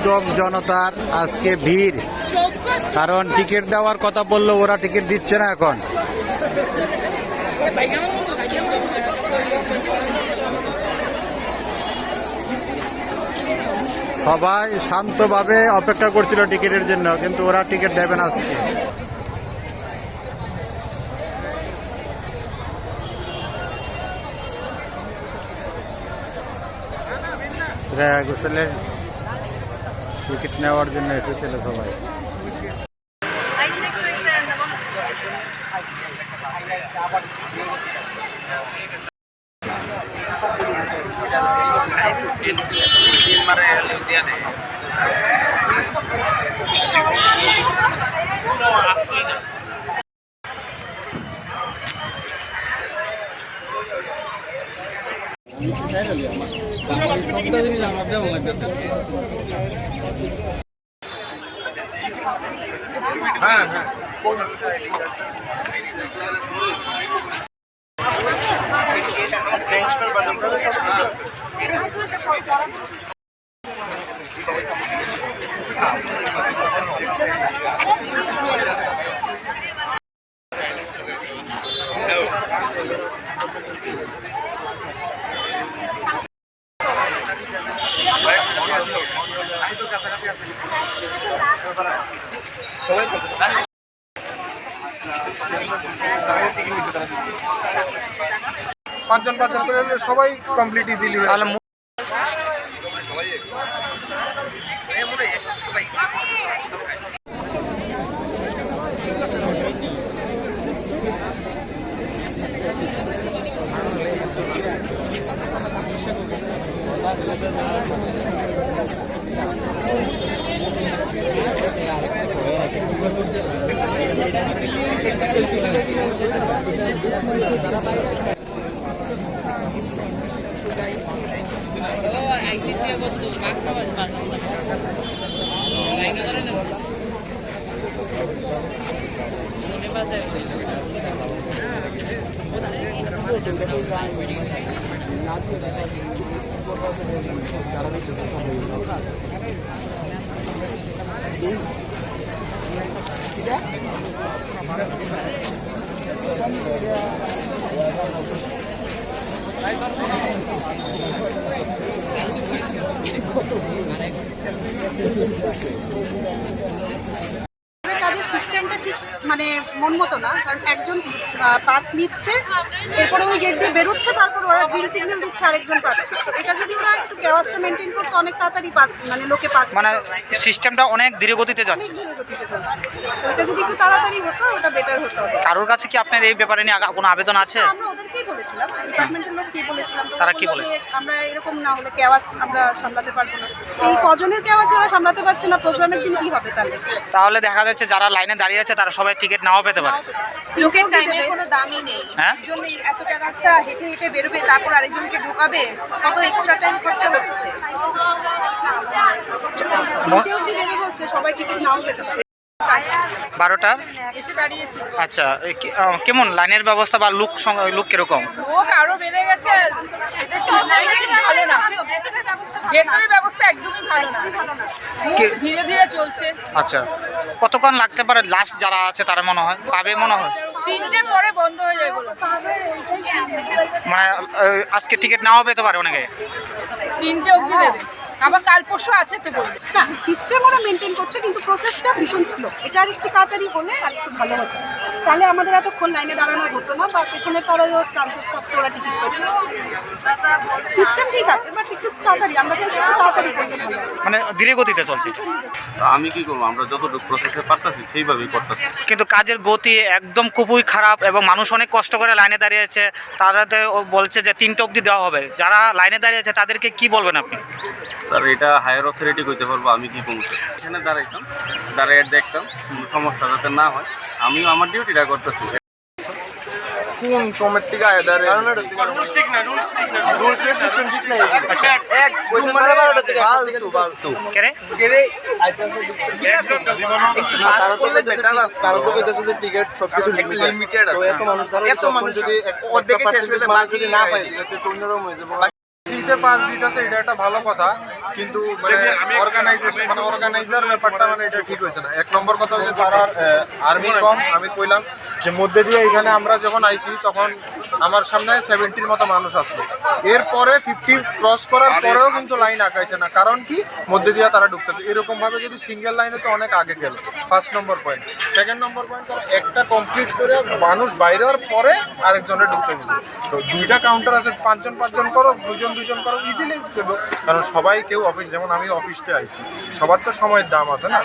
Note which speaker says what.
Speaker 1: একদম জনতার আজকে ভিড়, কারণ টিকিট দেওয়ার কথা বললো, ওরা টিকিট দিচ্ছে না এখন। সবাই শান্তভাবে অপেক্ষা করছিল টিকিটের জন্য, কিন্তু ওরা টিকিট দেবে না আজকে। শ্রেয়া ঘোষালের টিকিট নেওয়ার জন্য এসেছিল সবাই।
Speaker 2: হ্যাঁ হ্যাঁ পাঁচজন করে সবাই কমপ্লিট ইজিলি।
Speaker 3: কাজের সিস্টেমটা ঠিক মানে মন মতো না, কারণ একজন পাস নিচ্ছে, এরপরে ওই গেট দিয়ে বেরোচ্ছে, তারপর ওরা গ্রিন সিগন্যাল দিচ্ছে, আরেকজন পাচ্ছে। তো এটা যদি ওরা একটু কেওয়াসটা মেনটেন করতে, অনেক তাড়াতাড়ি পাস মানে লোকে পাস,
Speaker 4: মানে সিস্টেমটা অনেক ধীরে গতিতে যাচ্ছে।
Speaker 3: তো এটা যদি একটু তাড়াতাড়ি হতো, ওটা বেটার হতো।
Speaker 4: কারোর কাছে কি আপনার এই ব্যাপারে নিয়ে কোনো আবেদন আছে?
Speaker 3: আমরা ওদেরকেই বলেছিলাম, ডিপার্টমেন্টের লোককে বলেছিলাম, তো
Speaker 4: তারা কি বলে?
Speaker 3: আমরা এরকম না হলে কেওয়াস আমরা সামলাতে পারবো না। এই কজনের কেওয়াস ওরা সামলাতে পারছে না, প্রোগ্রামের দিন কি হবে তাহলে?
Speaker 4: তাহলে দেখা যাচ্ছে যারা লাইনে দাঁড়িয়ে আছে তারা সবাই টিকিট নাও পেতে পারে।
Speaker 3: লোকের টাইমের কোনো দামই নেই।
Speaker 4: হ্যাঁ,
Speaker 3: জন্য এতটা রাস্তা হেঁটে হেঁটে বেরোবে, তারপর আরেকজনকে ঢোকাবে, কত এক্সট্রা টাইম খরচা হচ্ছে। কেউ কি দেবে বলছে, সবাই টিকিট নাও পেতে পারে।
Speaker 4: 12টার
Speaker 3: এসে দাঁড়িয়েছি।
Speaker 4: আচ্ছা, কেমন লাইনের ব্যবস্থা বা লুক কিরকম?
Speaker 3: লোক আরো বেড়ে গেছে, এদের সিস্টেম ঠিক ভালো না, ভেতরের ব্যবস্থা একদমই ভালো না, ধীরে ধীরে চলছে।
Speaker 4: আচ্ছা, কতক্ষণ লাগতে পারে লাস্ট যারা আছে তারা মনে হয় পাবে মনে হয়?
Speaker 3: 3টের পরে বন্ধ হয়ে যায় বলো।
Speaker 4: মানে আজকে টিকিট নাও পেতে পারে অনেকে।
Speaker 3: 3টে অবধি দেবে, আবার কাল পরশু আছে তো বলবে না। সিস্টেম ওরা মেনটেন করছে, কিন্তু প্রসেসটা ভীষণ স্লো। এটা আর একটু তাড়াতাড়ি হলে আর একটু ভালো হতো, তাহলে আমাদের এতক্ষণ লাইনে দাঁড়ানো হতো না, বা পেছনের তারাও চান্সেস থাকতো ওরা টিকিট করতে। সিস্টেম ঠিক আছে, বাট একটু তাড়াতাড়ি, আমরা চাইছি একটু তাড়াতাড়ি করলে ভালো।
Speaker 4: মানে ধীরে গতিতে চলছে।
Speaker 2: আমি কি করবো, আমরা যতটুকু প্রসেসে পারতাছি সেইভাবেই করতেছি।
Speaker 4: কিন্তু কাজের গতি একদম খুবই খারাপ, এবং মানুষ অনেক কষ্ট করে লাইনে দাঁড়িয়েছে। তারাতে বলছে যে 3টে অবধি দেওয়া হবে। যারা লাইনে দাঁড়িয়েছে তাদেরকে কি বলবেন আপনি?
Speaker 2: স্যার, এটা হায়ার অথরিটি কইতে পারবো, আমি কি করবো? এখানে দাঁড়াইয়ে দেখতাম কোনো সমস্যা যাতে না হয়। আমিও আমার ডিউটিটা করতেছি।
Speaker 5: কোন সময় থেকে আয়দার
Speaker 2: রুলস ঠিক না।
Speaker 4: আচ্ছা,
Speaker 5: এক ফালতু ফালতু
Speaker 4: কেরে
Speaker 5: কেরে কারো তো কইতেছে যে টিকিট সবকিছু লিমিটেড আছে, এত মানুষ যদি অর্ধেক শেষ হয়ে যায়, যদি না পাই তাহলে তো অন্যরকম হয়ে যাবে।
Speaker 6: ফ্রিতে পাস দিতেছে, এটা একটা ভালো কথা, কিন্তু মানে অর্গানাইজেশন মানে অর্গানাইজার ব্যাপারটা মানে এটা ঠিক হয়েছে না। এক নম্বর কথা হচ্ছে তারা আর্মি কম, আমি কইলাম যে মধ্যে দিয়ে এখানে আমরা যখন আইছি তখন আমার সামনে 70-র মতো মানুষ আসলো, এরপরে 50 ক্রস করার পরেও কিন্তু লাইন আঁকাইছে না। কারণ কি, মধ্যে দিয়ে তারা ঢুকতেছে। এরকম ভাবে যদি সিঙ্গেল লাইনে তো অনেক আগে গেল। ফার্স্ট নম্বর পয়েন্ট। সেকেন্ড নম্বর পয়েন্ট, তারা একটা কমপ্লিট করে মানুষ বাইরে হওয়ার পরে আরেকজনে ঢুকতে দিচ্ছে। তো 2টা কাউন্টার আছে, 5জন করো, 2জন করো, ইজিলি দেবো। কারণ সবাই কেউ অফিস, যেমন আমি অফিসে আইছি, সবার তো সময়ের দাম আছে না।